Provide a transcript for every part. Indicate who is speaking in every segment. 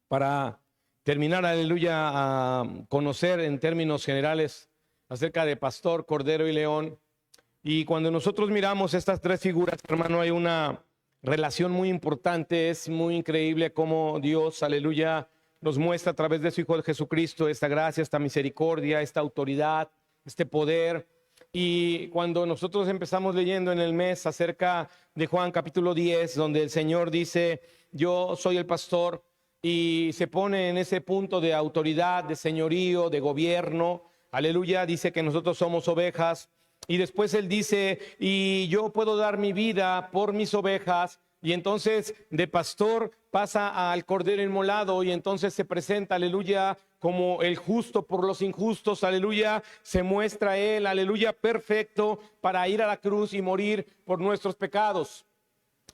Speaker 1: para terminar, aleluya, a conocer en términos generales acerca de pastor, cordero y león. Y cuando nosotros miramos estas tres figuras, hermano, hay una relación muy importante. Es muy increíble cómo Dios, aleluya, nos muestra a través de su Hijo de Jesucristo esta gracia, esta misericordia, esta autoridad, este poder. Y cuando nosotros empezamos leyendo en el mes acerca de Juan capítulo 10, donde el Señor dice, yo soy el pastor, y se pone en ese punto de autoridad, de señorío, de gobierno, aleluya, dice que nosotros somos ovejas. Y después él dice, y yo puedo dar mi vida por mis ovejas. Y entonces de pastor pasa al cordero inmolado y entonces se presenta, aleluya, como el justo por los injustos, aleluya, se muestra él, aleluya, perfecto para ir a la cruz y morir por nuestros pecados.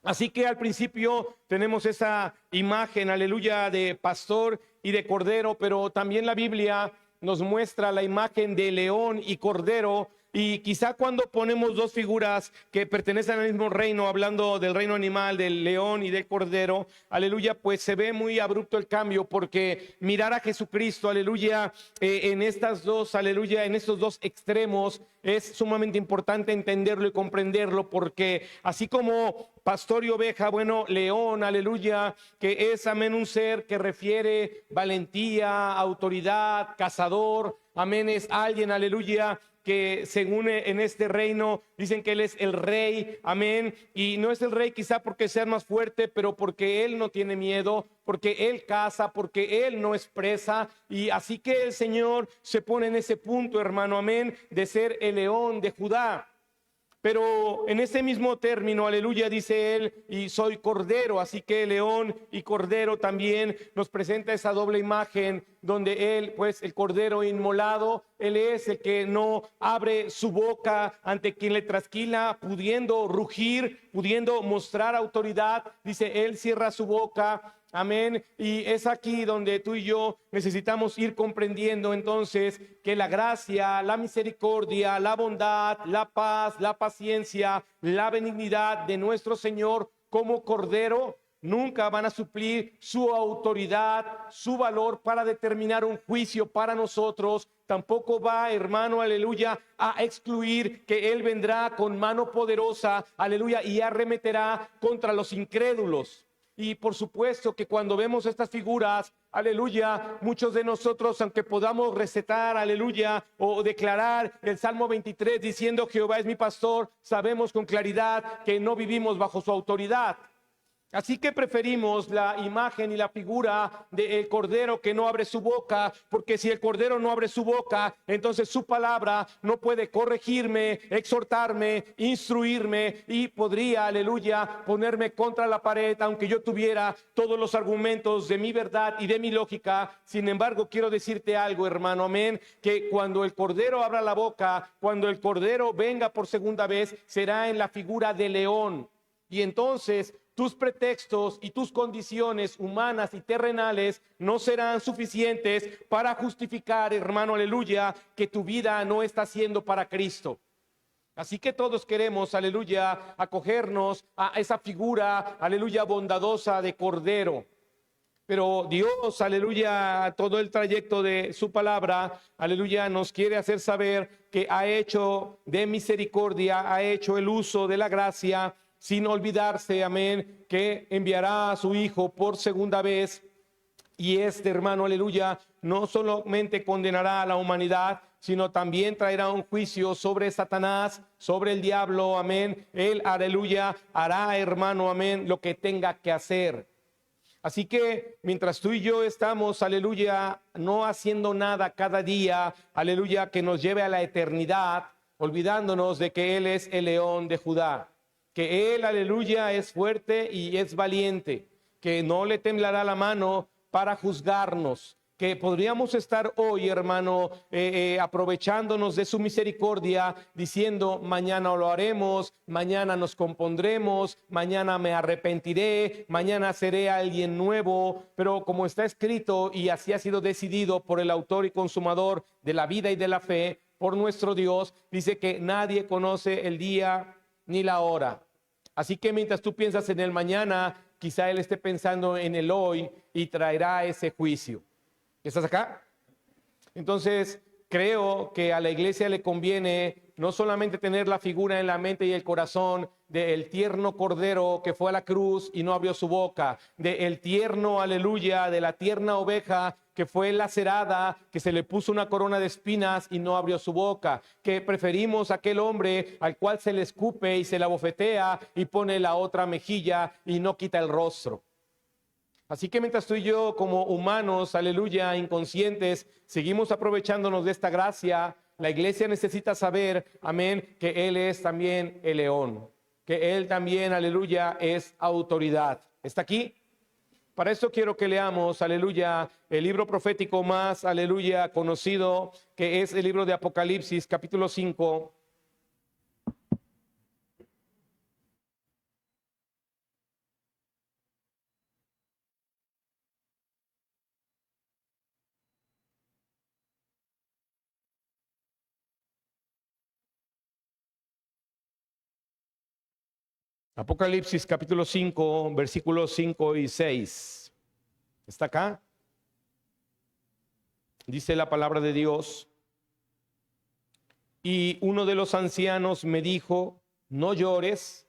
Speaker 1: Así que al principio tenemos esa imagen, aleluya, de pastor y de cordero, pero también la Biblia nos muestra la imagen de león y cordero. Y quizá cuando ponemos dos figuras que pertenecen al mismo reino, hablando del reino animal, del león y del cordero, aleluya, pues se ve muy abrupto el cambio, porque mirar a Jesucristo, aleluya, en estas dos, aleluya, en estos dos extremos es sumamente importante entenderlo y comprenderlo, porque así como pastor y oveja, bueno, león, aleluya, que es, amén, un ser que refiere valentía, autoridad, cazador, amén, es alguien, aleluya, que según en este reino dicen que él es el rey, amén, y no es el rey quizá porque sea más fuerte, pero porque él no tiene miedo, porque él caza, porque él no expresa, y así que el Señor se pone en ese punto, hermano, amén, de ser el león de Judá. Pero en ese mismo término, aleluya, dice él, y soy cordero, así que león y cordero también nos presenta esa doble imagen, donde él, pues el cordero inmolado, él es el que no abre su boca ante quien le trasquila, pudiendo rugir, pudiendo mostrar autoridad, dice él cierra su boca. Amén. Y es aquí donde tú y yo necesitamos ir comprendiendo entonces que la gracia, la misericordia, la bondad, la paz, la paciencia, la benignidad de nuestro Señor como Cordero nunca van a suplir su autoridad, su valor para determinar un juicio para nosotros. Tampoco va, hermano, aleluya, a excluir que Él vendrá con mano poderosa, aleluya, y arremeterá contra los incrédulos. Y por supuesto que cuando vemos estas figuras, aleluya, muchos de nosotros, aunque podamos recetar, aleluya, o declarar el Salmo 23 diciendo Jehová es mi pastor, sabemos con claridad que no vivimos bajo su autoridad. Así que preferimos la imagen y la figura del cordero que no abre su boca, porque si el cordero no abre su boca, entonces su palabra no puede corregirme, exhortarme, instruirme y podría, aleluya, ponerme contra la pared, aunque yo tuviera todos los argumentos de mi verdad y de mi lógica. Sin embargo, quiero decirte algo, hermano, amén, que cuando el cordero abra la boca, cuando el cordero venga por segunda vez, será en la figura de león. Y entonces tus pretextos y tus condiciones humanas y terrenales no serán suficientes para justificar, hermano, aleluya, que tu vida no está siendo para Cristo. Así que todos queremos, aleluya, acogernos a esa figura, aleluya, bondadosa de Cordero. Pero Dios, aleluya, todo el trayecto de su palabra, aleluya, nos quiere hacer saber que ha hecho de misericordia, ha hecho el uso de la gracia, sin olvidarse, amén, que enviará a su Hijo por segunda vez. Y este, hermano, aleluya, no solamente condenará a la humanidad, sino también traerá un juicio sobre Satanás, sobre el diablo, amén. Él, aleluya, hará, hermano, amén, lo que tenga que hacer. Así que mientras tú y yo estamos, aleluya, no haciendo nada cada día, aleluya, que nos lleve a la eternidad, olvidándonos de que Él es el león de Judá, que Él, aleluya, es fuerte y es valiente, que no le temblará la mano para juzgarnos, que podríamos estar hoy, hermano, aprovechándonos de su misericordia, diciendo mañana lo haremos, mañana nos compondremos, mañana me arrepentiré, mañana seré alguien nuevo. Pero como está escrito y así ha sido decidido por el autor y consumador de la vida y de la fe, por nuestro Dios, dice que nadie conoce el día ni la hora. Así que mientras tú piensas en el mañana, quizá él esté pensando en el hoy y traerá ese juicio. ¿Estás acá? Entonces, creo que a la iglesia le conviene no solamente tener la figura en la mente y el corazón del tierno cordero que fue a la cruz y no abrió su boca, del tierno, aleluya, de la tierna oveja que fue lacerada, que se le puso una corona de espinas y no abrió su boca, que preferimos aquel hombre al cual se le escupe y se la bofetea y pone la otra mejilla y no quita el rostro. Así que mientras tú y yo como humanos, aleluya, inconscientes, seguimos aprovechándonos de esta gracia, la iglesia necesita saber, amén, que Él es también el león, que Él también, aleluya, es autoridad. ¿Está aquí? Para esto quiero que leamos, aleluya, el libro profético más, aleluya, conocido, que es el libro de Apocalipsis, capítulo 5. Apocalipsis capítulo 5, versículos 5 y 6. ¿Está acá? Dice la palabra de Dios. Y uno de los ancianos me dijo, no llores.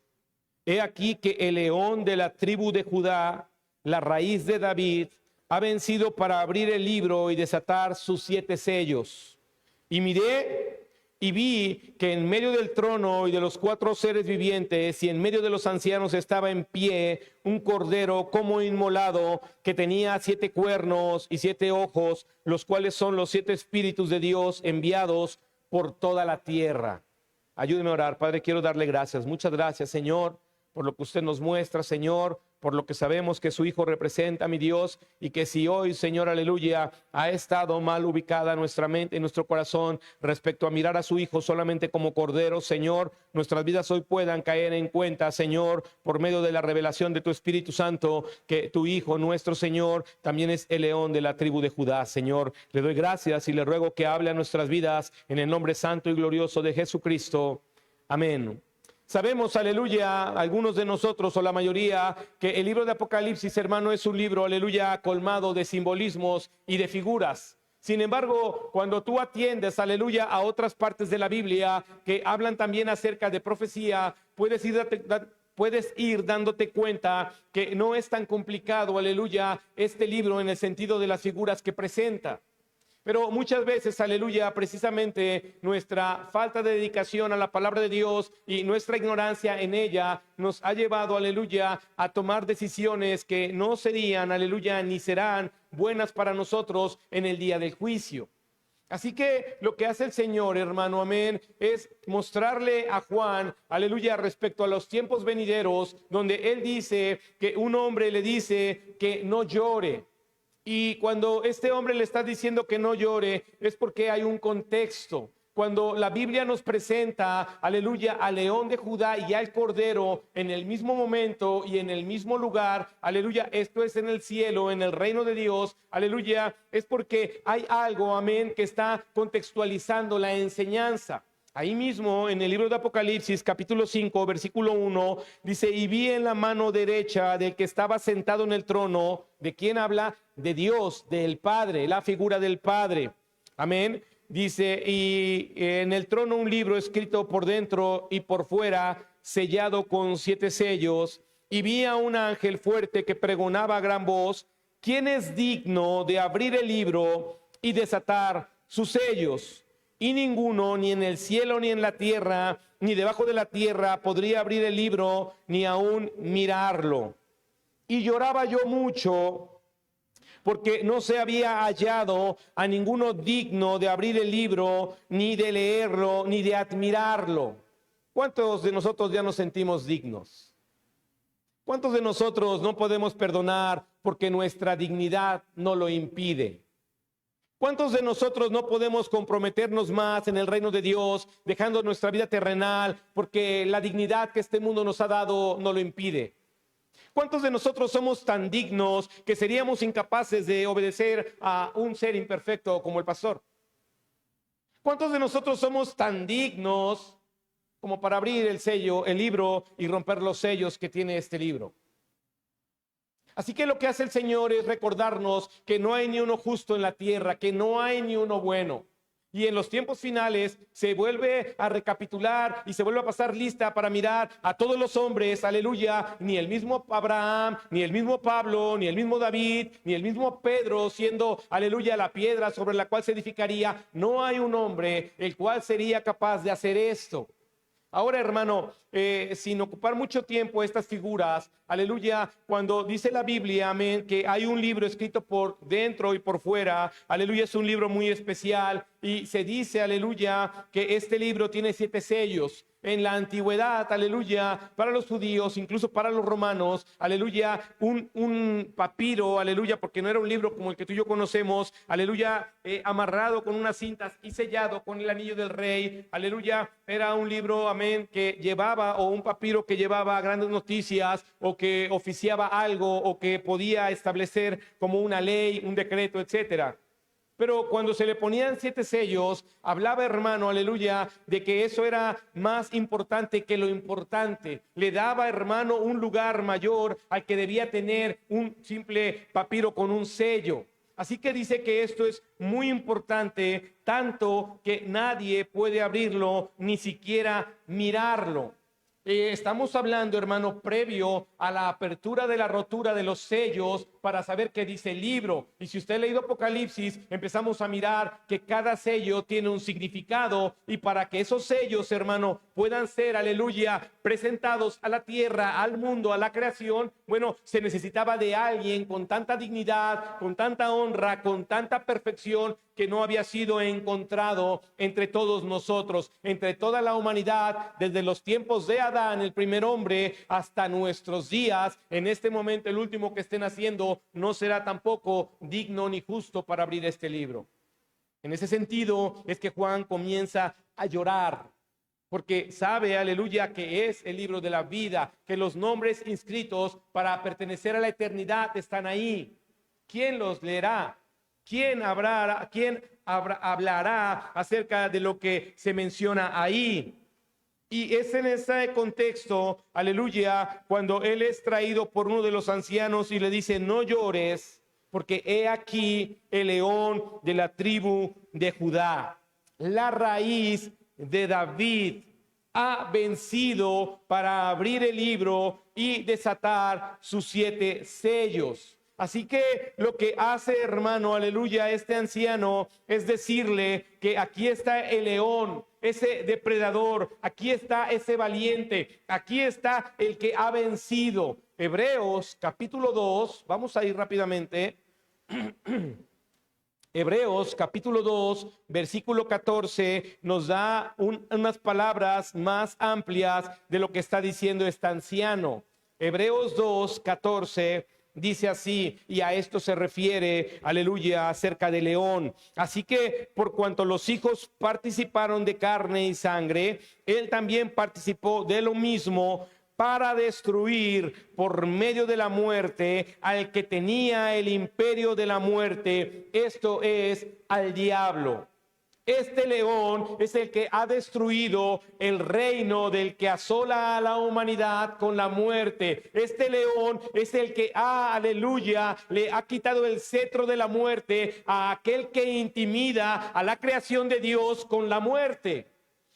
Speaker 1: He aquí que el león de la tribu de Judá, la raíz de David, ha vencido para abrir el libro y desatar sus 7 sellos. Y miré y vi que en medio del trono y de los 4 seres vivientes y en medio de los ancianos estaba en pie un cordero como inmolado que tenía 7 cuernos y 7 ojos, los cuales son los 7 espíritus de Dios enviados por toda la tierra. Ayúdeme a orar. Padre, quiero darle gracias. Muchas gracias, Señor, por lo que usted nos muestra, Señor, por lo que sabemos que su Hijo representa, mi Dios, y que si hoy, Señor, aleluya, ha estado mal ubicada nuestra mente y nuestro corazón respecto a mirar a su Hijo solamente como Cordero, Señor, nuestras vidas hoy puedan caer en cuenta, Señor, por medio de la revelación de tu Espíritu Santo, que tu Hijo, nuestro Señor, también es el león de la tribu de Judá, Señor. Le doy gracias y le ruego que hable a nuestras vidas en el nombre santo y glorioso de Jesucristo. Amén. Sabemos, aleluya, algunos de nosotros o la mayoría, que el libro de Apocalipsis, hermano, es un libro, aleluya, colmado de simbolismos y de figuras. Sin embargo, cuando tú atiendes, aleluya, a otras partes de la Biblia que hablan también acerca de profecía, puedes ir dándote cuenta que no es tan complicado, aleluya, este libro en el sentido de las figuras que presenta. Pero muchas veces, aleluya, precisamente nuestra falta de dedicación a la palabra de Dios y nuestra ignorancia en ella nos ha llevado, aleluya, a tomar decisiones que no serían, aleluya, ni serán buenas para nosotros en el día del juicio. Así que lo que hace el Señor, hermano, amén, es mostrarle a Juan, aleluya, respecto a los tiempos venideros, donde él dice que un hombre le dice que no llore. Y cuando este hombre le está diciendo que no llore, es porque hay un contexto. Cuando la Biblia nos presenta, aleluya, al león de Judá y al cordero en el mismo momento y en el mismo lugar, aleluya, esto es en el cielo, en el reino de Dios, aleluya, es porque hay algo, amén, que está contextualizando la enseñanza. Ahí mismo en el libro de Apocalipsis capítulo 5 versículo 1 dice, y vi en la mano derecha del que estaba sentado en el trono. ¿De quién habla? De Dios, del Padre, la figura del Padre. Amén. Dice, y en el trono un libro escrito por dentro y por fuera, sellado con 7 sellos. Y vi a un ángel fuerte que pregonaba a gran voz, ¿quién es digno de abrir el libro y desatar sus sellos? Y ninguno, ni en el cielo, ni en la tierra, ni debajo de la tierra, podría abrir el libro, ni aún mirarlo. Y lloraba yo mucho, porque no se había hallado a ninguno digno de abrir el libro, ni de leerlo, ni de admirarlo. ¿Cuántos de nosotros ya nos sentimos dignos? ¿Cuántos de nosotros no podemos perdonar porque nuestra dignidad no lo impide? ¿Cuántos de nosotros no podemos comprometernos más en el reino de Dios, dejando nuestra vida terrenal, porque la dignidad que este mundo nos ha dado no lo impide? ¿Cuántos de nosotros somos tan dignos que seríamos incapaces de obedecer a un ser imperfecto como el pastor? ¿Cuántos de nosotros somos tan dignos como para abrir el sello, el libro, y romper los sellos que tiene este libro? Así que lo que hace el Señor es recordarnos que no hay ni uno justo en la tierra, que no hay ni uno bueno. Y en los tiempos finales se vuelve a recapitular y se vuelve a pasar lista para mirar a todos los hombres, aleluya, ni el mismo Abraham, ni el mismo Pablo, ni el mismo David, ni el mismo Pedro siendo, aleluya, la piedra sobre la cual se edificaría. No hay un hombre el cual sería capaz de hacer esto. Ahora, hermano, sin ocupar mucho tiempo estas figuras, aleluya, cuando dice la Biblia, amén, que hay un libro escrito por dentro y por fuera, aleluya, es un libro muy especial y se dice, aleluya, que este libro tiene 7 sellos. En la antigüedad, aleluya, para los judíos, incluso para los romanos, aleluya, un papiro, aleluya, porque no era un libro como el que tú y yo conocemos, aleluya, amarrado con unas cintas y sellado con el anillo del rey, aleluya, era un libro, amén, que llevaba, o un papiro que llevaba grandes noticias, o que oficiaba algo, o que podía establecer como una ley, un decreto, etcétera. Pero cuando se le ponían 7 sellos, hablaba, hermano, aleluya, de que eso era más importante que lo importante. Le daba, hermano, un lugar mayor al que debía tener un simple papiro con un sello. Así que dice que esto es muy importante, tanto que nadie puede abrirlo, ni siquiera mirarlo. Estamos hablando, hermano, previo a la apertura de la rotura de los sellos para saber qué dice el libro. Y si usted ha leído Apocalipsis, empezamos a mirar que cada sello tiene un significado, y para que esos sellos, hermano, puedan ser, aleluya, presentados a la tierra, al mundo, a la creación, bueno, se necesitaba de alguien con tanta dignidad, con tanta honra, con tanta perfección, que no había sido encontrado entre todos nosotros, entre toda la humanidad, desde los tiempos de Adán, el primer hombre, hasta nuestros días. En este momento, el último que estén haciendo no será tampoco digno ni justo para abrir este libro. En ese sentido es que Juan comienza a llorar, porque sabe, aleluya, que es el libro de la vida, que los nombres inscritos para pertenecer a la eternidad están ahí. ¿Quién los leerá? ¿Quién hablará acerca de lo que se menciona ahí? Y es en ese contexto, aleluya, cuando él es traído por uno de los ancianos y le dice: no llores, porque he aquí el león de la tribu de Judá, la raíz de David, ha vencido para abrir el libro y desatar sus 7 sellos. Así que lo que hace, hermano, aleluya, este anciano es decirle que aquí está el león, ese depredador, aquí está ese valiente, aquí está el que ha vencido. Hebreos capítulo 2, vamos a ir rápidamente. Hebreos capítulo 2, versículo 14, nos da unas palabras más amplias de lo que está diciendo este anciano. Hebreos 2, 14 dice así, y a esto se refiere, aleluya, acerca de león. Así que por cuanto los hijos participaron de carne y sangre, él también participó de lo mismo, para destruir por medio de la muerte al que tenía el imperio de la muerte, esto es, al diablo. Este león es el que ha destruido el reino del que asola a la humanidad con la muerte. Este león es el que aleluya, le ha quitado el cetro de la muerte a aquel que intimida a la creación de Dios con la muerte.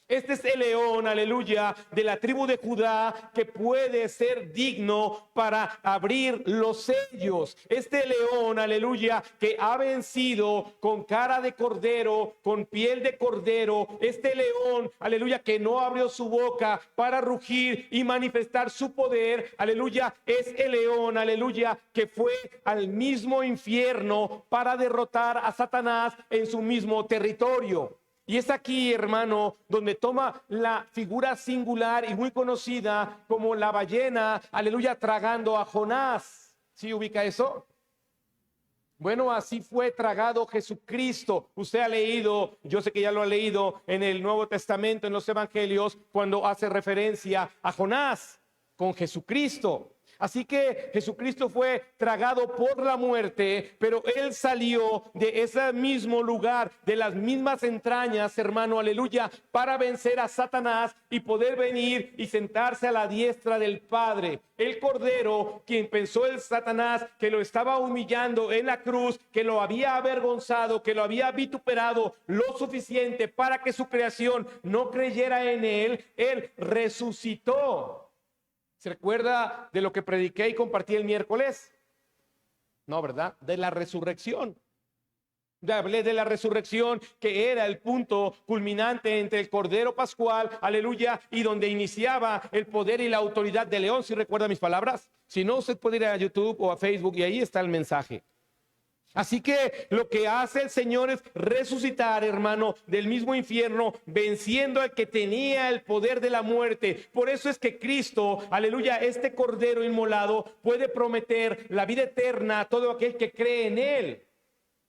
Speaker 1: Este es el león, aleluya, de la tribu de Judá, que puede ser digno para abrir los sellos. Este león, aleluya, que ha vencido con cara de cordero, con piel de cordero. Este león, aleluya, que no abrió su boca para rugir y manifestar su poder. Aleluya, es el león, aleluya, que fue al mismo infierno para derrotar a Satanás en su mismo territorio. Y es aquí, hermano, donde toma la figura singular y muy conocida como la ballena, aleluya, tragando a Jonás. ¿Sí ubica eso? Bueno, así fue tragado Jesucristo. Usted ha leído, yo sé que ya lo ha leído en el Nuevo Testamento, en los Evangelios, cuando hace referencia a Jonás con Jesucristo. Así que Jesucristo fue tragado por la muerte, pero Él salió de ese mismo lugar, de las mismas entrañas, hermano, aleluya, para vencer a Satanás y poder venir y sentarse a la diestra del Padre. El Cordero, quien pensó el Satanás que lo estaba humillando en la cruz, que lo había avergonzado, que lo había vituperado lo suficiente para que su creación no creyera en Él resucitó. ¿Se recuerda de lo que prediqué y compartí el miércoles? No, ¿verdad? De la resurrección. Ya hablé de la resurrección, que era el punto culminante entre el Cordero Pascual, aleluya, y donde iniciaba el poder y la autoridad de León. ¿Sí recuerda mis palabras? Si no, usted puede ir a YouTube o a Facebook y ahí está el mensaje. Así que lo que hace el Señor es resucitar, hermano, del mismo infierno, venciendo al que tenía el poder de la muerte. Por eso es que Cristo, aleluya, este Cordero inmolado puede prometer la vida eterna a todo aquel que cree en Él.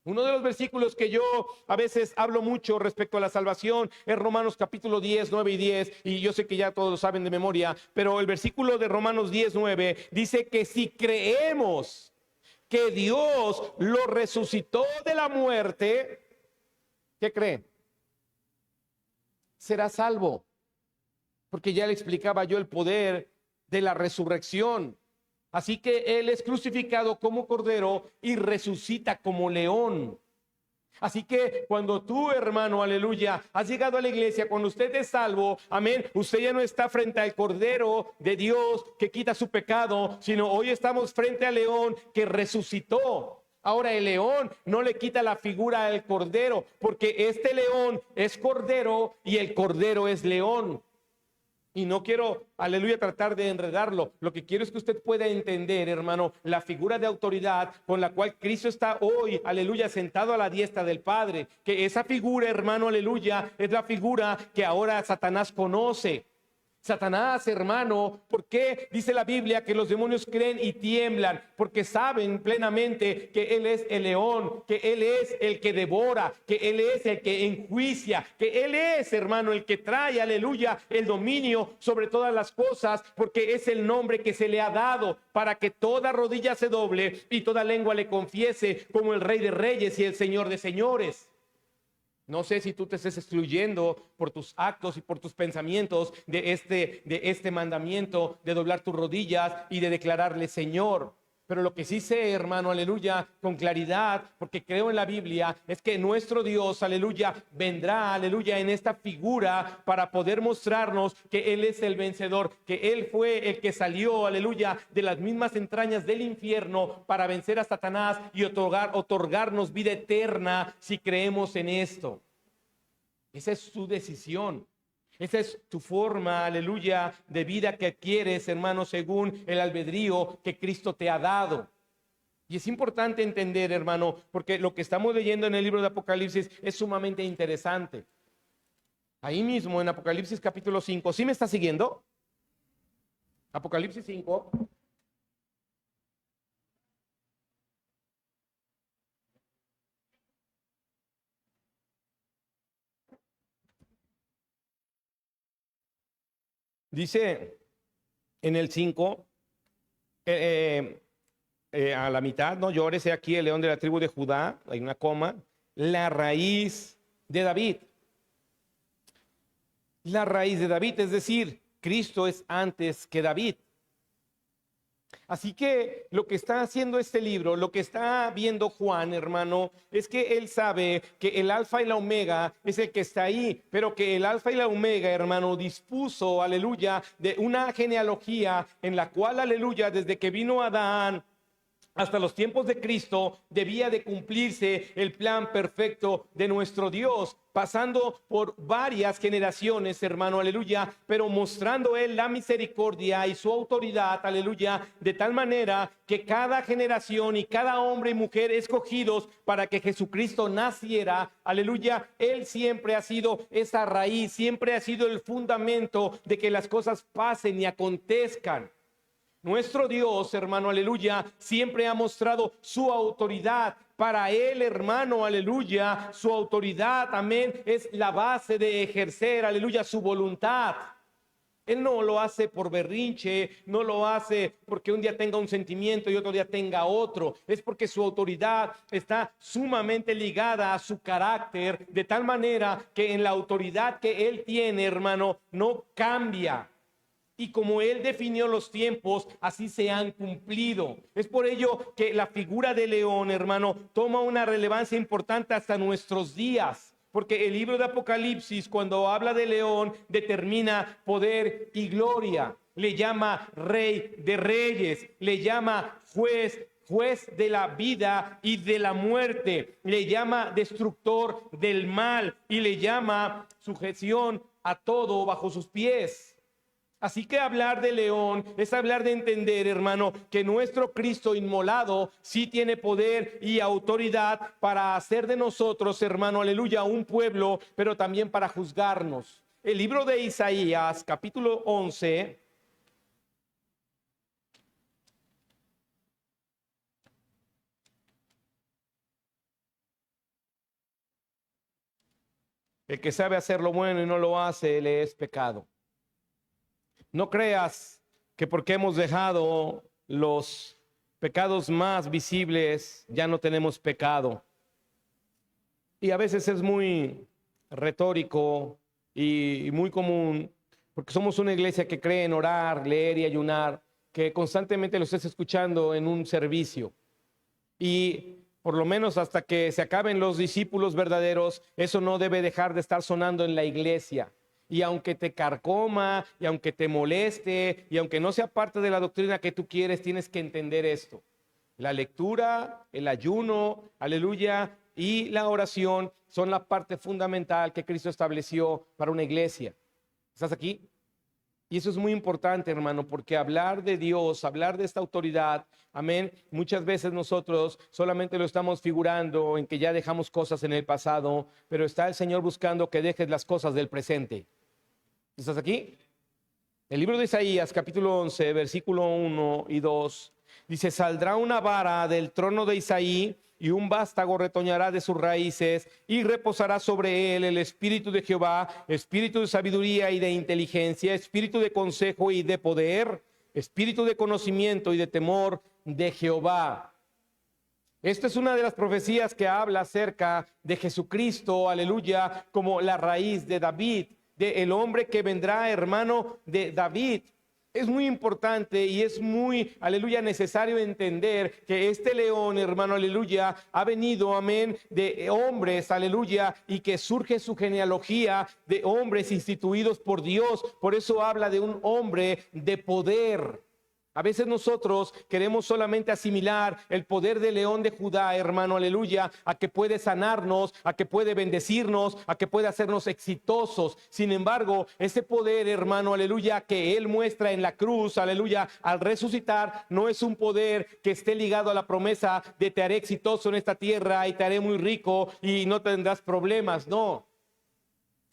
Speaker 1: Uno de los versículos que yo a veces hablo mucho respecto a la salvación es Romanos capítulo 10, 9 y 10, y yo sé que ya todos lo saben de memoria, pero el versículo de Romanos 10, 9 dice que si creemos que Dios lo resucitó de la muerte, ¿qué cree? Será salvo. Porque ya le explicaba yo el poder de la resurrección. Así que Él es crucificado como cordero y resucita como león. Así que cuando tú, hermano, aleluya, has llegado a la iglesia, cuando usted es salvo, amén, usted ya no está frente al Cordero de Dios que quita su pecado, sino hoy estamos frente al león que resucitó. Ahora el león no le quita la figura al cordero, porque este león es cordero y el cordero es león. Y no quiero, aleluya, tratar de enredarlo. Lo que quiero es que usted pueda entender, hermano, la figura de autoridad con la cual Cristo está hoy, aleluya, sentado a la diestra del Padre. Que esa figura, hermano, aleluya, es la figura que ahora Satanás conoce. Satanás, hermano, ¿por qué dice la Biblia que los demonios creen y tiemblan? Porque saben plenamente que Él es el león, que Él es el que devora, que Él es el que enjuicia, que Él es, hermano, el que trae, aleluya, el dominio sobre todas las cosas, porque es el nombre que se le ha dado para que toda rodilla se doble y toda lengua le confiese como el Rey de Reyes y el Señor de Señores. No sé si tú te estés excluyendo por tus actos y por tus pensamientos de este mandamiento de doblar tus rodillas y de declararle Señor. Pero lo que sí sé, hermano, aleluya, con claridad, porque creo en la Biblia, es que nuestro Dios, aleluya, vendrá, aleluya, en esta figura para poder mostrarnos que Él es el vencedor, que Él fue el que salió, aleluya, de las mismas entrañas del infierno para vencer a Satanás y otorgarnos vida eterna si creemos en esto. Esa es su decisión. Esa es tu forma, aleluya, de vida que adquieres, hermano, según el albedrío que Cristo te ha dado. Y es importante entender, hermano, porque lo que estamos leyendo en el libro de Apocalipsis es sumamente interesante. Ahí mismo en Apocalipsis capítulo 5, ¿sí me está siguiendo? Apocalipsis 5. Dice en el 5, a la mitad, no llores, he aquí el león de la tribu de Judá, hay una coma, la raíz de David. La raíz de David, es decir, Cristo es antes que David. Así que lo que está haciendo este libro, lo que está viendo Juan, hermano, es que él sabe que el alfa y la omega es el que está ahí, pero que el alfa y la omega, hermano, dispuso, aleluya, de una genealogía en la cual, aleluya, desde que vino Adán hasta los tiempos de Cristo, debía de cumplirse el plan perfecto de nuestro Dios, pasando por varias generaciones, hermano, aleluya, pero mostrando Él la misericordia y su autoridad, aleluya, de tal manera que cada generación y cada hombre y mujer escogidos para que Jesucristo naciera, aleluya, Él siempre ha sido esa raíz, siempre ha sido el fundamento de que las cosas pasen y acontezcan. Nuestro Dios, hermano, aleluya, siempre ha mostrado su autoridad. Para Él, hermano, aleluya, su autoridad, amén, es la base de ejercer, aleluya, su voluntad. Él no lo hace por berrinche, no lo hace porque un día tenga un sentimiento y otro día tenga otro. Es porque su autoridad está sumamente ligada a su carácter, de tal manera que en la autoridad que Él tiene, hermano, no cambia. Y como Él definió los tiempos, así se han cumplido. Es por ello que la figura de León, hermano, toma una relevancia importante hasta nuestros días. Porque el libro de Apocalipsis, cuando habla de León, determina poder y gloria. Le llama Rey de Reyes, le llama juez de la vida y de la muerte, le llama destructor del mal y le llama sujeción a todo bajo sus pies. Así que hablar de León es hablar de entender, hermano, que nuestro Cristo inmolado sí tiene poder y autoridad para hacer de nosotros, hermano, aleluya, un pueblo, pero también para juzgarnos. El libro de Isaías, capítulo 11. El que sabe hacer lo bueno y no lo hace, le es pecado. No creas que porque hemos dejado los pecados más visibles, ya no tenemos pecado. Y a veces es muy retórico y muy común, porque somos una iglesia que cree en orar, leer y ayunar, que constantemente lo estés escuchando en un servicio. Y por lo menos hasta que se acaben los discípulos verdaderos, eso no debe dejar de estar sonando en la iglesia. Y aunque te carcoma, y aunque te moleste, y aunque no sea parte de la doctrina que tú quieres, tienes que entender esto. La lectura, el ayuno, aleluya, y la oración son la parte fundamental que Cristo estableció para una iglesia. ¿Estás aquí? Y eso es muy importante, hermano, porque hablar de Dios, hablar de esta autoridad, amén, muchas veces nosotros solamente lo estamos figurando en que ya dejamos cosas en el pasado, pero está el Señor buscando que dejes las cosas del presente. ¿Estás aquí? El libro de Isaías, capítulo 11, versículo 1 y 2, dice: saldrá una vara del trono de Isaí y un vástago retoñará de sus raíces y reposará sobre él el espíritu de Jehová, espíritu de sabiduría y de inteligencia, espíritu de consejo y de poder, espíritu de conocimiento y de temor de Jehová. Esta es una de las profecías que habla acerca de Jesucristo, aleluya, como la raíz de David, el hombre que vendrá, hermano, de David. Es muy importante y es muy, aleluya, necesario entender que este león, hermano, aleluya, ha venido, amén, de hombres, aleluya, y que surge su genealogía de hombres instituidos por Dios. Por eso habla de un hombre de poder. A veces nosotros queremos solamente asimilar el poder del león de Judá, hermano, aleluya, a que puede sanarnos, a que puede bendecirnos, a que puede hacernos exitosos. Sin embargo, ese poder, hermano, aleluya, que Él muestra en la cruz, aleluya, al resucitar, no es un poder que esté ligado a la promesa de te haré exitoso en esta tierra y te haré muy rico y no tendrás problemas, no.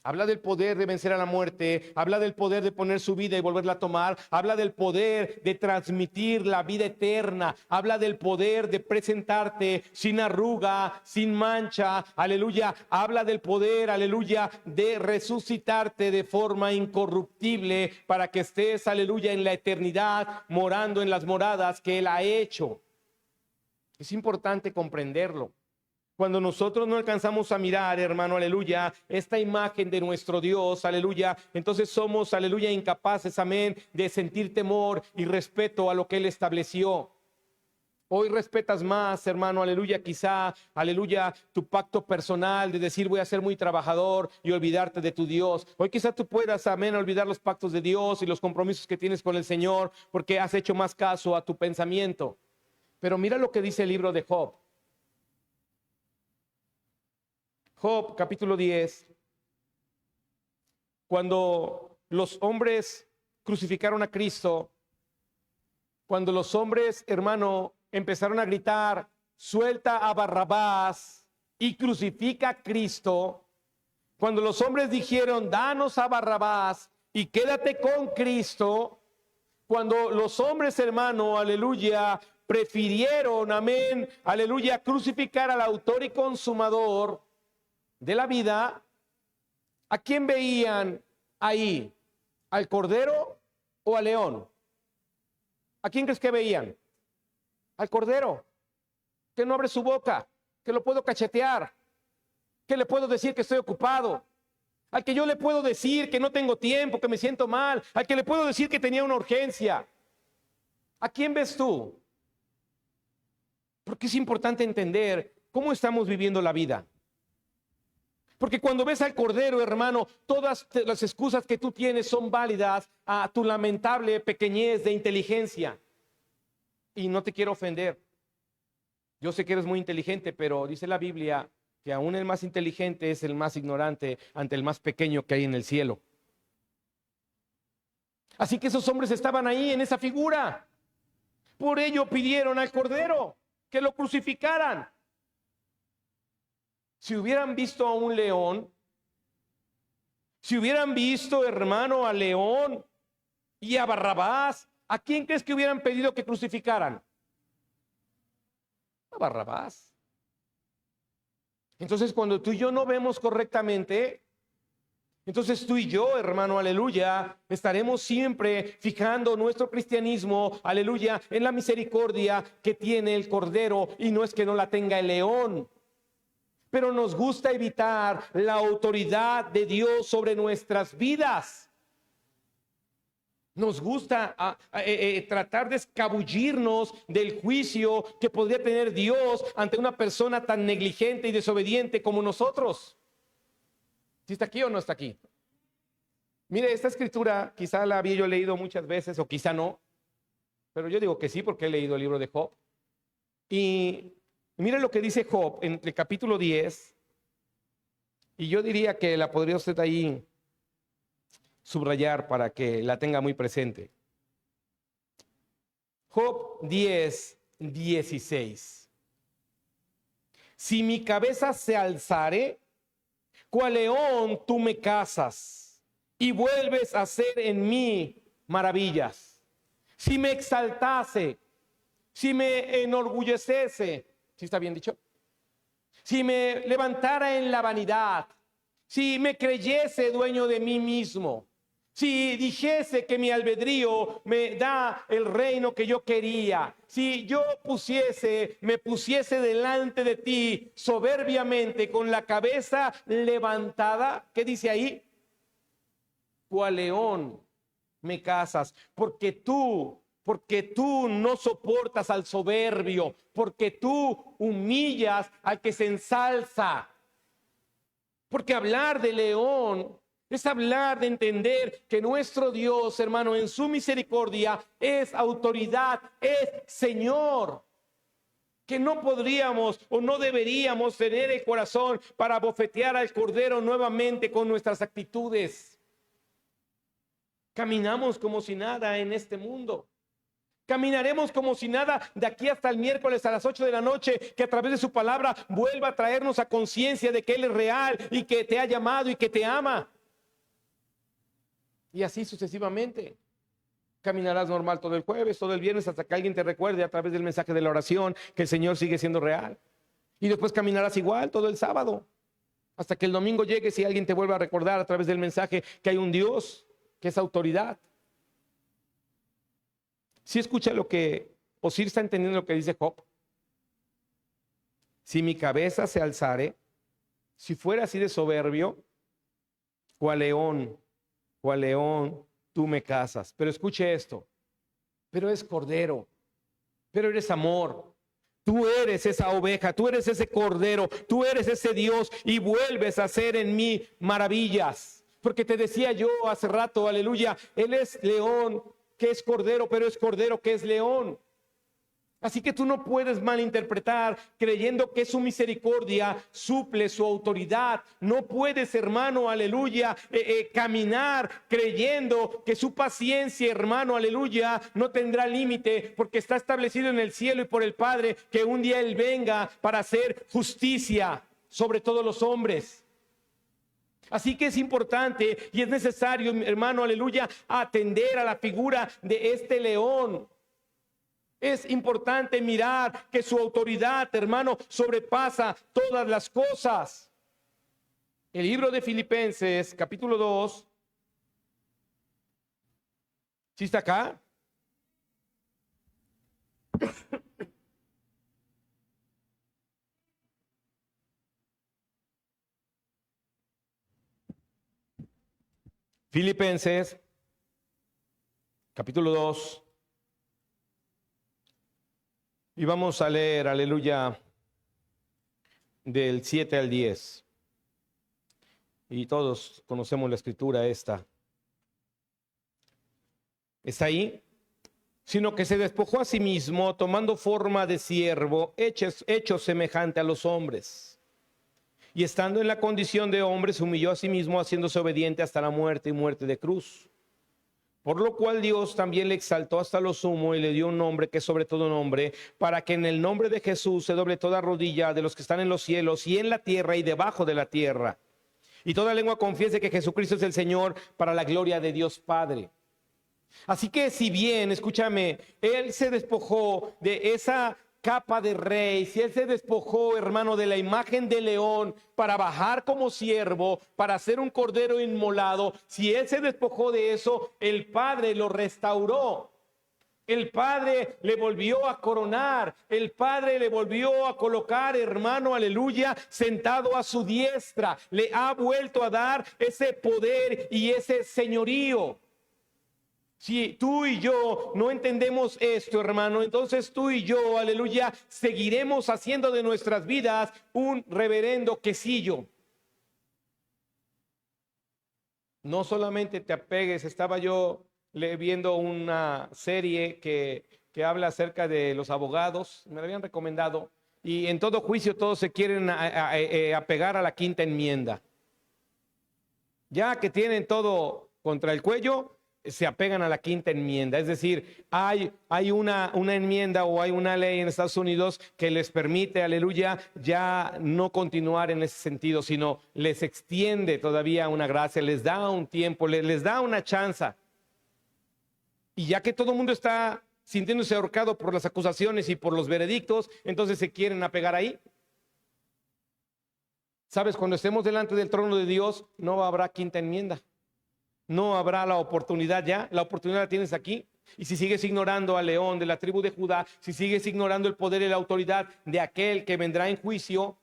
Speaker 1: Habla del poder de vencer a la muerte, habla del poder de poner su vida y volverla a tomar, habla del poder de transmitir la vida eterna, habla del poder de presentarte sin arruga, sin mancha, aleluya, habla del poder, aleluya, de resucitarte de forma incorruptible para que estés, aleluya, en la eternidad, morando en las moradas que Él ha hecho. Es importante comprenderlo. Cuando nosotros no alcanzamos a mirar, hermano, aleluya, esta imagen de nuestro Dios, aleluya, entonces somos, aleluya, incapaces, amén, de sentir temor y respeto a lo que Él estableció. Hoy respetas más, hermano, aleluya, quizá, aleluya, tu pacto personal de decir voy a ser muy trabajador y olvidarte de tu Dios. Hoy quizá tú puedas, amén, olvidar los pactos de Dios y los compromisos que tienes con el Señor porque has hecho más caso a tu pensamiento. Pero mira lo que dice el libro de Job. Job, capítulo 10, cuando los hombres crucificaron a Cristo, cuando los hombres, hermano, empezaron a gritar, suelta a Barrabás y crucifica a Cristo, cuando los hombres dijeron, danos a Barrabás y quédate con Cristo, cuando los hombres, hermano, aleluya, prefirieron, amén, aleluya, crucificar al autor y consumador de la vida, ¿a quién veían ahí? ¿Al cordero o al león? ¿A quién crees que veían? Al cordero, que no abre su boca, que lo puedo cachetear, que le puedo decir que estoy ocupado, al que yo le puedo decir que no tengo tiempo, que me siento mal, al que le puedo decir que tenía una urgencia. ¿A quién ves tú? Porque es importante entender cómo estamos viviendo la vida. Porque cuando ves al cordero, hermano, todas las excusas que tú tienes son válidas a tu lamentable pequeñez de inteligencia. Y no te quiero ofender. Yo sé que eres muy inteligente, pero dice la Biblia que aún el más inteligente es el más ignorante ante el más pequeño que hay en el cielo. Así que esos hombres estaban ahí en esa figura. Por ello pidieron al cordero que lo crucificaran. Si hubieran visto a un león, si hubieran visto, hermano, a León y a Barrabás, ¿a quién crees que hubieran pedido que crucificaran? A Barrabás. Entonces, cuando tú y yo no vemos correctamente, entonces tú y yo, hermano, aleluya, estaremos siempre fijando nuestro cristianismo, aleluya, en la misericordia que tiene el cordero, y no es que no la tenga el león. Pero nos gusta evitar la autoridad de Dios sobre nuestras vidas. Nos gusta tratar de escabullirnos del juicio que podría tener Dios ante una persona tan negligente y desobediente como nosotros. ¿Sí está aquí o no está aquí? Mire, esta escritura quizá la había yo leído muchas veces o quizá no, pero yo digo que sí porque he leído el libro de Job. Y mire lo que dice Job en el capítulo 10, y yo diría que la podría usted ahí subrayar para que la tenga muy presente. Job 10:16. Si mi cabeza se alzare, cual león tú me cazas y vuelves a hacer en mí maravillas. Si me exaltase, si me enorgulleciese, ¿sí está bien dicho? Si me levantara en la vanidad, si me creyese dueño de mí mismo, si dijese que mi albedrío me da el reino que yo quería, si yo me pusiese delante de ti soberbiamente con la cabeza levantada, ¿qué dice ahí? Cual león me cazas, porque tú no soportas al soberbio, porque tú humillas al que se ensalza. Porque hablar de león es hablar de entender que nuestro Dios, hermano, en su misericordia es autoridad, es Señor. Que no podríamos o no deberíamos tener el corazón para bofetear al cordero nuevamente con nuestras actitudes. Caminamos como si nada en este mundo. Caminaremos como si nada de aquí hasta el miércoles a las 8 de la noche, que a través de su palabra vuelva a traernos a conciencia de que Él es real y que te ha llamado y que te ama. Y así sucesivamente. Caminarás normal todo el jueves, todo el viernes, hasta que alguien te recuerde a través del mensaje de la oración que el Señor sigue siendo real. Y después caminarás igual todo el sábado, hasta que el domingo llegue y alguien te vuelva a recordar a través del mensaje que hay un Dios que es autoridad. Si escucha lo que, o si está entendiendo lo que dice Job. Si mi cabeza se alzare, si fuera así de soberbio, cual león, tú me cazas. Pero escuche esto, pero es cordero, pero eres amor. Tú eres esa oveja, tú eres ese cordero, tú eres ese Dios y vuelves a hacer en mí maravillas. Porque te decía yo hace rato, aleluya, Él es león que es cordero, pero es cordero que es león. Así que tú no puedes malinterpretar creyendo que su misericordia suple su autoridad. No puedes, hermano, aleluya, caminar creyendo que su paciencia, hermano, aleluya, no tendrá límite, porque está establecido en el cielo y por el Padre que un día Él venga para hacer justicia sobre todos los hombres. Así que es importante y es necesario, hermano, aleluya, atender a la figura de este león. Es importante mirar que su autoridad, hermano, sobrepasa todas las cosas. El libro de Filipenses, capítulo 2, ¿Sí está acá? Filipenses, capítulo 2. Y vamos a leer, aleluya, del 7 al 10. Y todos conocemos la escritura esta. ¿Está ahí? Sino que se despojó a sí mismo, tomando forma de siervo, hecho semejante a los hombres. Y estando en la condición de hombre, se humilló a sí mismo, haciéndose obediente hasta la muerte y muerte de cruz. Por lo cual Dios también le exaltó hasta lo sumo y le dio un nombre que es sobre todo nombre, para que en el nombre de Jesús se doble toda rodilla de los que están en los cielos y en la tierra y debajo de la tierra. Y toda lengua confiese que Jesucristo es el Señor, para la gloria de Dios Padre. Así que si bien, escúchame, Él se despojó de esa capa de rey, si Él se despojó, hermano, de la imagen de león para bajar como siervo, para ser un cordero inmolado, si Él se despojó de eso, el Padre lo restauró. El Padre le volvió a coronar, el Padre le volvió a colocar, hermano, aleluya, sentado a su diestra. Le ha vuelto a dar ese poder y ese señorío. Si tú y yo no entendemos esto, hermano, entonces tú y yo, aleluya, seguiremos haciendo de nuestras vidas un reverendo quesillo. No solamente te apegues, estaba yo viendo una serie que habla acerca de los abogados, me la habían recomendado, y en todo juicio todos se quieren apegar a la quinta enmienda. Ya que tienen todo contra el cuello, se apegan a la quinta enmienda. Es decir, hay una enmienda o hay una ley en Estados Unidos que les permite, aleluya, ya no continuar en ese sentido, sino les extiende todavía una gracia, les da un tiempo, les da una chance. Y ya que todo el mundo está sintiéndose ahorcado por las acusaciones y por los veredictos, entonces se quieren apegar ahí. ¿Sabes? Cuando estemos delante del trono de Dios, no habrá quinta enmienda. No habrá la oportunidad ya, la oportunidad la tienes aquí. Y si sigues ignorando al león de la tribu de Judá, si sigues ignorando el poder y la autoridad de aquel que vendrá en juicio,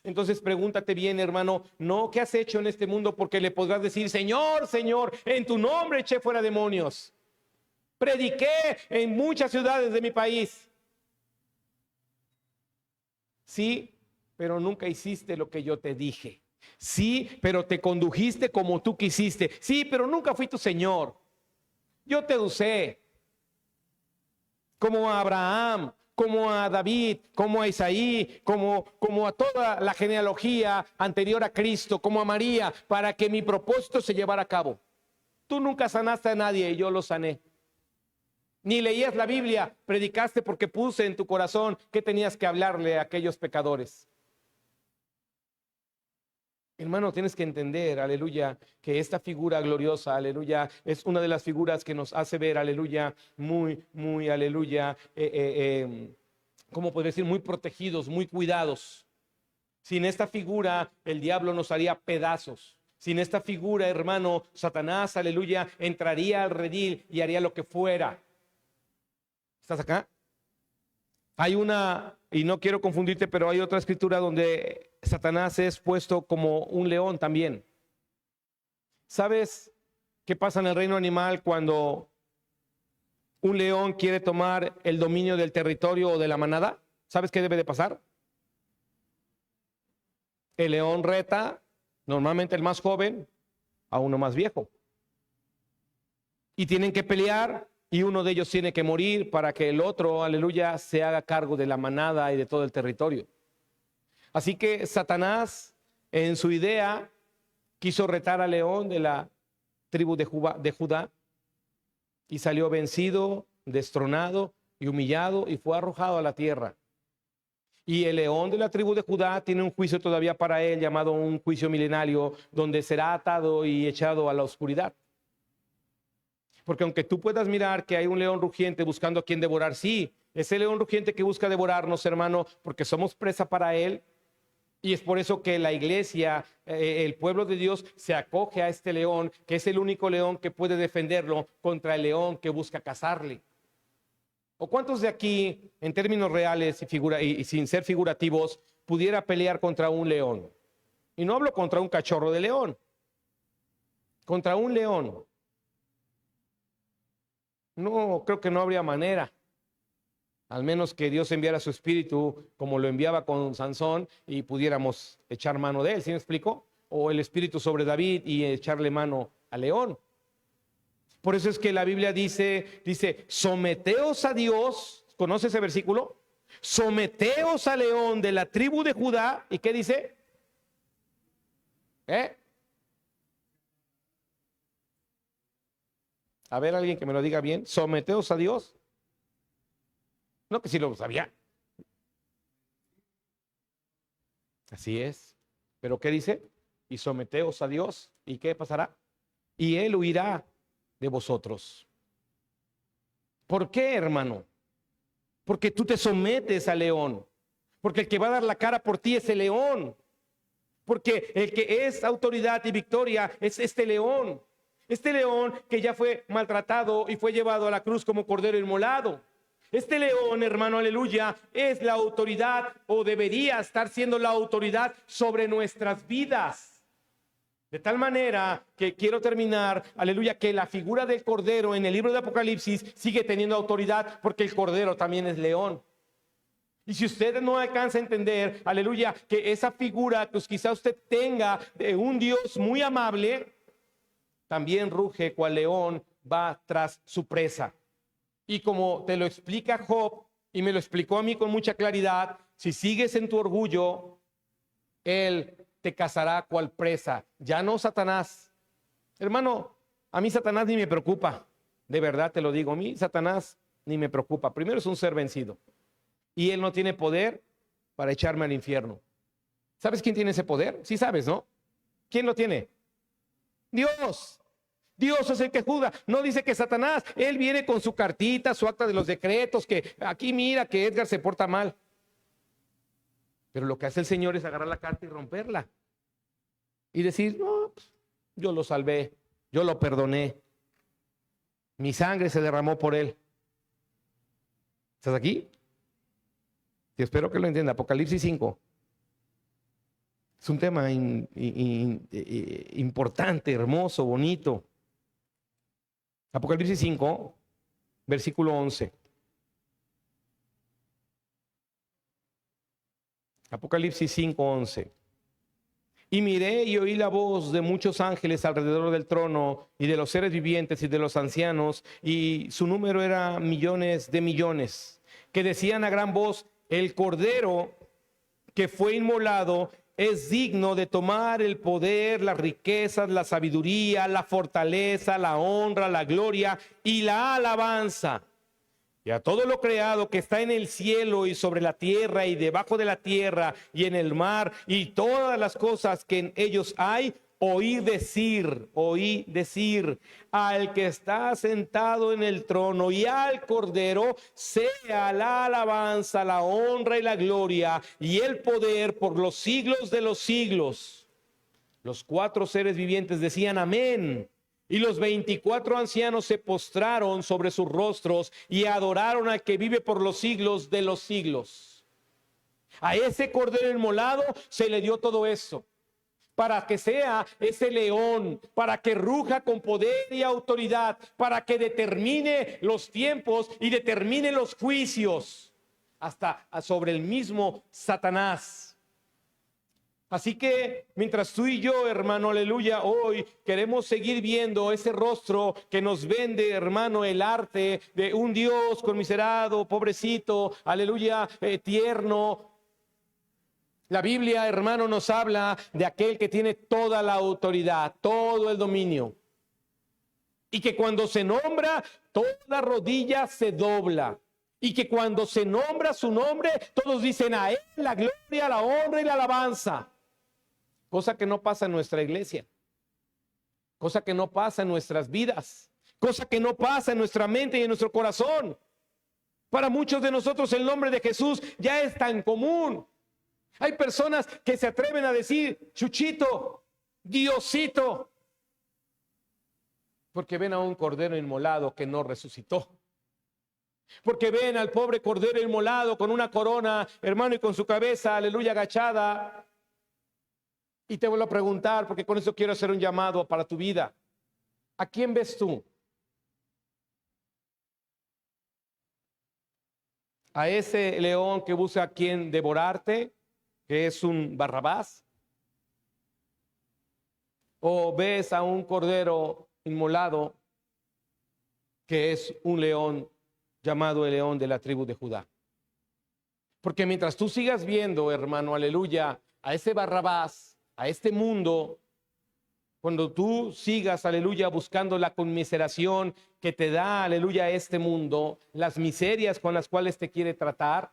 Speaker 1: entonces pregúntate bien, hermano, no qué has hecho en este mundo, porque le podrás decir, Señor, Señor, en tu nombre eché fuera demonios. Prediqué en muchas ciudades de mi país. Sí, pero nunca hiciste lo que yo te dije. Sí, pero te condujiste como tú quisiste. Sí, pero nunca fui tu Señor. Yo te usé como a Abraham, como a David, como a Isaí, como a toda la genealogía anterior a Cristo, como a María, para que mi propósito se llevara a cabo. Tú nunca sanaste a nadie y yo lo sané. Ni leías la Biblia, predicaste porque puse en tu corazón que tenías que hablarle a aquellos pecadores. Hermano, tienes que entender, aleluya, que esta figura gloriosa, aleluya, es una de las figuras que nos hace ver, aleluya, muy, aleluya, ¿cómo podría decir? Muy protegidos, muy cuidados. Sin esta figura, el diablo nos haría pedazos. Sin esta figura, hermano, Satanás, aleluya, entraría al redil y haría lo que fuera. ¿Estás acá? Hay una, y no quiero confundirte, pero hay otra escritura donde Satanás es puesto como un león también. ¿Sabes qué pasa en el reino animal cuando un león quiere tomar el dominio del territorio o de la manada? ¿Sabes qué debe de pasar? El león reta, normalmente el más joven, a uno más viejo. Y tienen que pelear. Y uno de ellos tiene que morir para que el otro, aleluya, se haga cargo de la manada y de todo el territorio. Así que Satanás, en su idea, quiso retar al león de la tribu de Judá y salió vencido, destronado y humillado y fue arrojado a la tierra. Y el león de la tribu de Judá tiene un juicio todavía para él, llamado un juicio milenario, donde será atado y echado a la oscuridad. Porque aunque tú puedas mirar que hay un león rugiente buscando a quien devorar, sí, ese león rugiente que busca devorarnos, hermano, porque somos presa para él, Y es por eso que la iglesia, el pueblo de Dios, se acoge a este león, que es el único león que puede defenderlo contra el león que busca cazarle. ¿O cuántos de aquí, en términos reales y sin ser figurativos, pudiera pelear contra un león? Y no hablo contra un cachorro de león, contra un león. No, creo que no habría manera. Al menos que Dios enviara su espíritu como lo enviaba con Sansón y pudiéramos echar mano de él, ¿sí me explico? O el espíritu sobre David y echarle mano al león. Por eso es que la Biblia dice, someteos a Dios. ¿Conoce ese versículo? Someteos al león de la tribu de Judá. ¿Y qué dice? A ver, alguien que me lo diga bien. Someteos a Dios. No, que sí lo sabía. Así es. ¿Pero qué dice? Y someteos a Dios. ¿Y qué pasará? Y Él huirá de vosotros. ¿Por qué, hermano? Porque tú te sometes al león. Porque el que va a dar la cara por ti es el león. Porque el que es autoridad y victoria es este león. Este león que ya fue maltratado y fue llevado a la cruz como cordero inmolado. Este león, hermano, aleluya, es la autoridad o debería estar siendo la autoridad sobre nuestras vidas. De tal manera que quiero terminar, aleluya, que la figura del cordero en el libro de Apocalipsis sigue teniendo autoridad porque el cordero también es león. Y si usted no alcanza a entender, aleluya, que esa figura, pues quizá usted tenga de un Dios muy amable, también ruge cual león, va tras su presa. Y como te lo explica Job, y me lo explicó a mí con mucha claridad, si sigues en tu orgullo, él te cazará cual presa, ya no Satanás. Hermano, a mí Satanás ni me preocupa, de verdad te lo digo, a mí Satanás ni me preocupa. Primero es un ser vencido, y él no tiene poder para echarme al infierno. ¿Sabes quién tiene ese poder? Sí sabes, ¿no? ¿Quién lo tiene? Dios. Dios es el que juzga. No dice que Satanás, él viene con su cartita, su acta de los decretos, que aquí mira que Edgar se porta mal. Pero lo que hace el Señor es agarrar la carta y romperla. Y decir, no, pues, yo lo salvé, yo lo perdoné. Mi sangre se derramó por él. ¿Estás aquí? Y espero que lo entienda. Apocalipsis 5. Es un tema importante, hermoso, bonito. Apocalipsis 5, versículo 11. Apocalipsis 5, 11. Y miré y oí la voz de muchos ángeles alrededor del trono y de los seres vivientes y de los ancianos, y su número era millones de millones, que decían a gran voz: el cordero que fue inmolado es digno de tomar el poder, las riquezas, la sabiduría, la fortaleza, la honra, la gloria y la alabanza. Y a todo lo creado que está en el cielo y sobre la tierra y debajo de la tierra y en el mar y todas las cosas que en ellos hay, oí decir al que está sentado en el trono y al cordero sea la alabanza, la honra y la gloria y el poder por los siglos de los siglos. Los 4 seres vivientes decían amén. Y los 24 ancianos se postraron sobre sus rostros y adoraron al que vive por los siglos de los siglos. A ese cordero inmolado se le dio todo eso, para que sea ese león, para que ruja con poder y autoridad, para que determine los tiempos y determine los juicios, hasta sobre el mismo Satanás. Así que mientras tú y yo, hermano, aleluya, hoy queremos seguir viendo ese rostro que nos vende, hermano, el arte de un Dios conmiserado, pobrecito, aleluya, tierno. La Biblia, hermano, nos habla de aquel que tiene toda la autoridad, todo el dominio. Y que cuando se nombra, toda rodilla se dobla. Y que cuando se nombra su nombre, todos dicen a él la gloria, la honra y la alabanza. Cosa que no pasa en nuestra iglesia. Cosa que no pasa en nuestras vidas. Cosa que no pasa en nuestra mente y en nuestro corazón. Para muchos de nosotros el nombre de Jesús ya es tan común. Hay personas que se atreven a decir Chuchito, Diosito, porque ven a un cordero inmolado que no resucitó. Porque ven al pobre cordero inmolado con una corona, hermano, y con su cabeza, aleluya, agachada. Y te vuelvo a preguntar, porque con eso quiero hacer un llamado para tu vida. ¿A quién ves tú? ¿A ese león que busca a quien devorarte, que es un Barrabás? ¿O ves a un cordero inmolado que es un león llamado el león de la tribu de Judá? Porque mientras tú sigas viendo, hermano, aleluya, a ese Barrabás, a este mundo, cuando tú sigas, aleluya, buscando la conmiseración que te da, aleluya, este mundo, las miserias con las cuales te quiere tratar,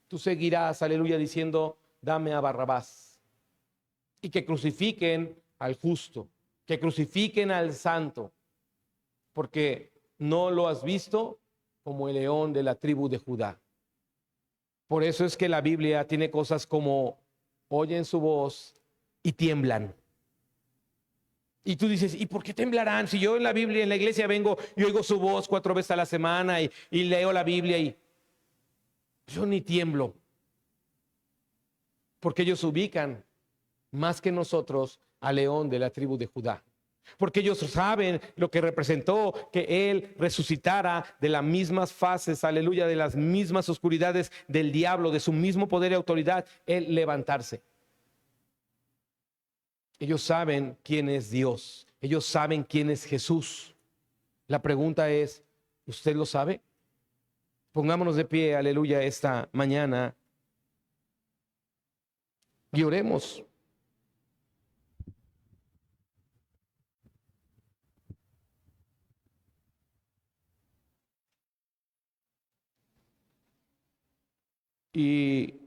Speaker 1: tú seguirás, aleluya, diciendo, dame a Barrabás. Y que crucifiquen al justo, que crucifiquen al santo, porque no lo has visto como el león de la tribu de Judá. Por eso es que la Biblia tiene cosas como oyen su voz y tiemblan. Y tú dices, ¿y por qué temblarán? Si yo en la Biblia, en la iglesia vengo y oigo su voz 4 veces a la semana y leo la Biblia y yo ni tiemblo. Porque ellos ubican más que nosotros al león de la tribu de Judá. Porque ellos saben lo que representó que él resucitara de las mismas fases, aleluya, de las mismas oscuridades del diablo, de su mismo poder y autoridad, el levantarse. Ellos saben quién es Dios. Ellos saben quién es Jesús. La pregunta es, ¿usted lo sabe? Pongámonos de pie, aleluya, esta mañana y oremos. Y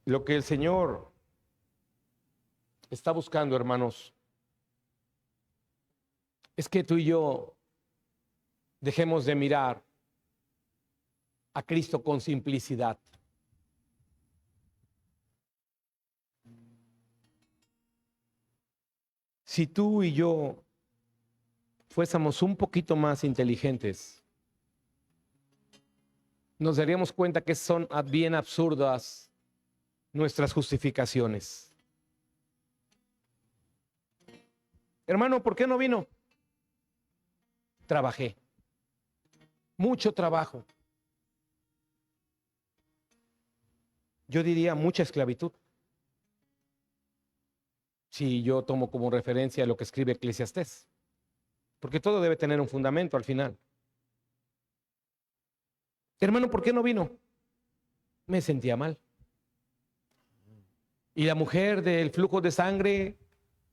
Speaker 1: lo que el Señor está buscando, hermanos, es que tú y yo dejemos de mirar a Cristo con simplicidad. Si tú y yo fuésemos un poquito más inteligentes, nos daríamos cuenta que son bien absurdas nuestras justificaciones. Hermano, ¿por qué no vino? Trabajé. Mucho trabajo. Yo diría mucha esclavitud. Si yo tomo como referencia lo que escribe Eclesiastés. Porque todo debe tener un fundamento al final. Hermano, ¿por qué no vino? Me sentía mal. Y la mujer del flujo de sangre,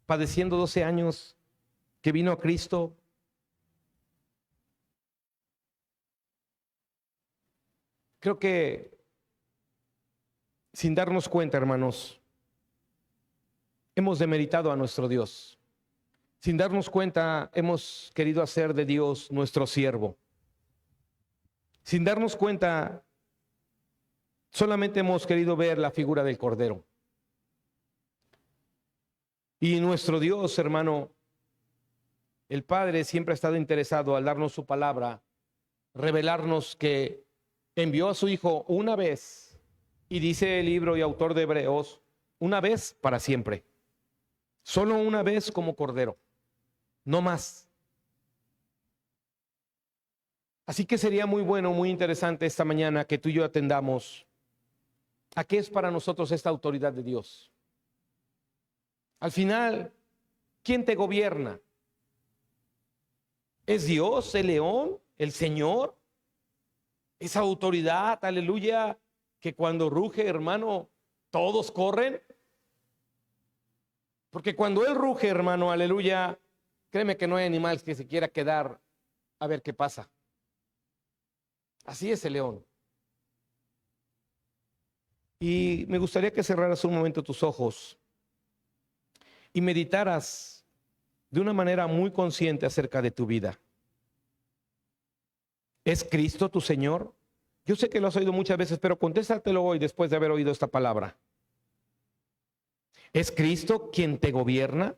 Speaker 1: padeciendo 12 años, que vino a Cristo. Creo que sin darnos cuenta, hermanos, hemos demeritado a nuestro Dios. Sin darnos cuenta, hemos querido hacer de Dios nuestro siervo. Sin darnos cuenta, solamente hemos querido ver la figura del Cordero. Y nuestro Dios, hermano, el Padre siempre ha estado interesado al darnos su palabra, revelarnos que envió a su Hijo una vez, y dice el libro y autor de Hebreos, una vez para siempre. Solo una vez como Cordero, no más. Así que sería muy bueno, muy interesante esta mañana que tú y yo atendamos a qué es para nosotros esta autoridad de Dios. Al final, ¿quién te gobierna? ¿Es Dios, el león, el Señor? Esa autoridad, aleluya, que cuando ruge, hermano, todos corren. Porque cuando Él ruge, hermano, aleluya, créeme que no hay animal que se quiera quedar a ver qué pasa. Así es el león. Y me gustaría que cerraras un momento tus ojos y meditaras de una manera muy consciente acerca de tu vida. ¿Es Cristo tu Señor? Yo sé que lo has oído muchas veces, pero contéstatelo hoy después de haber oído esta palabra. ¿Es Cristo quien te gobierna?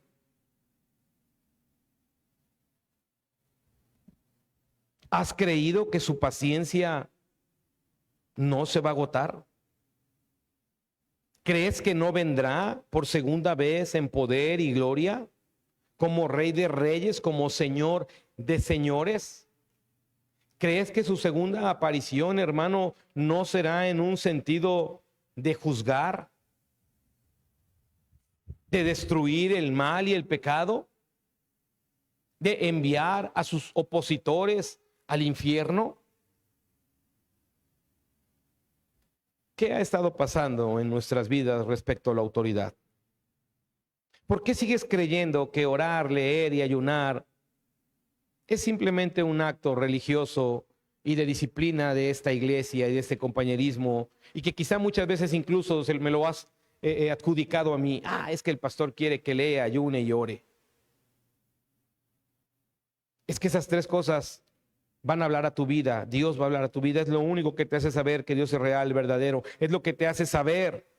Speaker 1: ¿Has creído que su paciencia no se va a agotar? ¿Crees que no vendrá por segunda vez en poder y gloria, como Rey de Reyes, como Señor de Señores? ¿Crees que su segunda aparición, hermano, no será en un sentido de juzgar, de destruir el mal y el pecado, de enviar a sus opositores al infierno? ¿Qué ha estado pasando en nuestras vidas respecto a la autoridad? ¿Por qué sigues creyendo que orar, leer y ayunar es simplemente un acto religioso y de disciplina de esta iglesia y de este compañerismo, y que quizá muchas veces incluso me lo has adjudicado a mí? Es que el pastor quiere que lea, ayune y ore. Es que esas tres cosas van a hablar a tu vida. Dios va a hablar a tu vida. Es lo único que te hace saber que Dios es real, verdadero. Es lo que te hace saber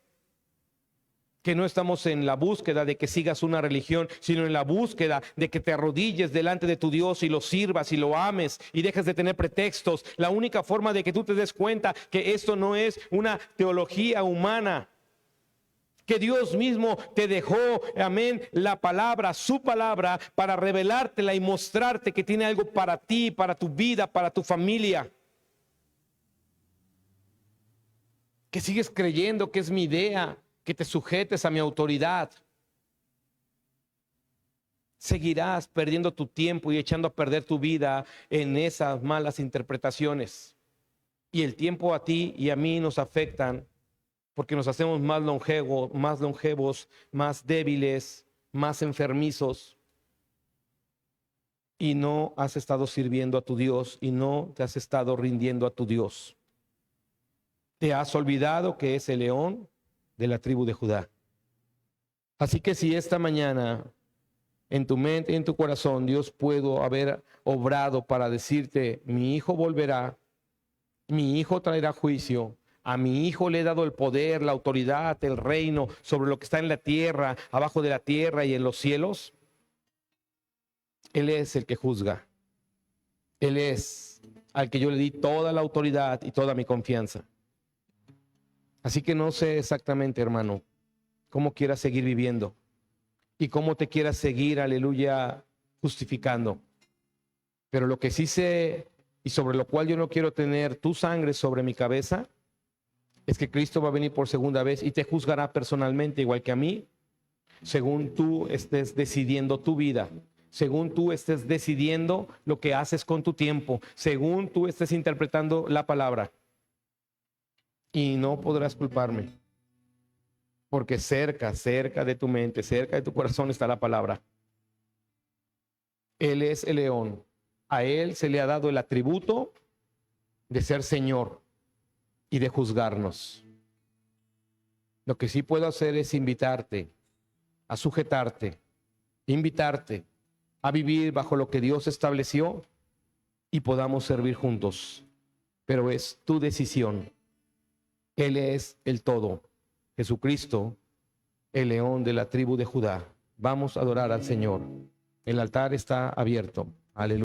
Speaker 1: que no estamos en la búsqueda de que sigas una religión, sino en la búsqueda de que te arrodilles delante de tu Dios y lo sirvas y lo ames y dejes de tener pretextos. La única forma de que tú te des cuenta que esto no es una teología humana, que Dios mismo te dejó, amén, la palabra, su palabra, para revelártela y mostrarte que tiene algo para ti, para tu vida, para tu familia. Que sigues creyendo que es mi idea que te sujetes a mi autoridad. Seguirás perdiendo tu tiempo y echando a perder tu vida en esas malas interpretaciones. Y el tiempo a ti y a mí nos afectan porque nos hacemos más longevos, más débiles, más enfermizos. Y no has estado sirviendo a tu Dios y no te has estado rindiendo a tu Dios. Te has olvidado que es el león de la tribu de Judá. Así que si esta mañana en tu mente y en tu corazón Dios pudo haber obrado para decirte: mi hijo volverá, mi hijo traerá juicio, a mi hijo le he dado el poder, la autoridad, el reino sobre lo que está en la tierra, abajo de la tierra y en los cielos, Él es el que juzga. Él es al que yo le di toda la autoridad y toda mi confianza. Así que no sé exactamente, hermano, cómo quieras seguir viviendo y cómo te quieras seguir, aleluya, justificando. Pero lo que sí sé y sobre lo cual yo no quiero tener tu sangre sobre mi cabeza es que Cristo va a venir por segunda vez y te juzgará personalmente, igual que a mí, según tú estés decidiendo tu vida, según tú estés decidiendo lo que haces con tu tiempo, según tú estés interpretando la palabra. Y no podrás culparme, porque cerca de tu mente, cerca de tu corazón está la palabra. Él es el león. A Él se le ha dado el atributo de ser Señor y de juzgarnos. Lo que sí puedo hacer es invitarte a sujetarte, invitarte a vivir bajo lo que Dios estableció y podamos servir juntos. Pero es tu decisión. Él es el todo. Jesucristo, el león de la tribu de Judá. Vamos a adorar al Señor. El altar está abierto. Aleluya.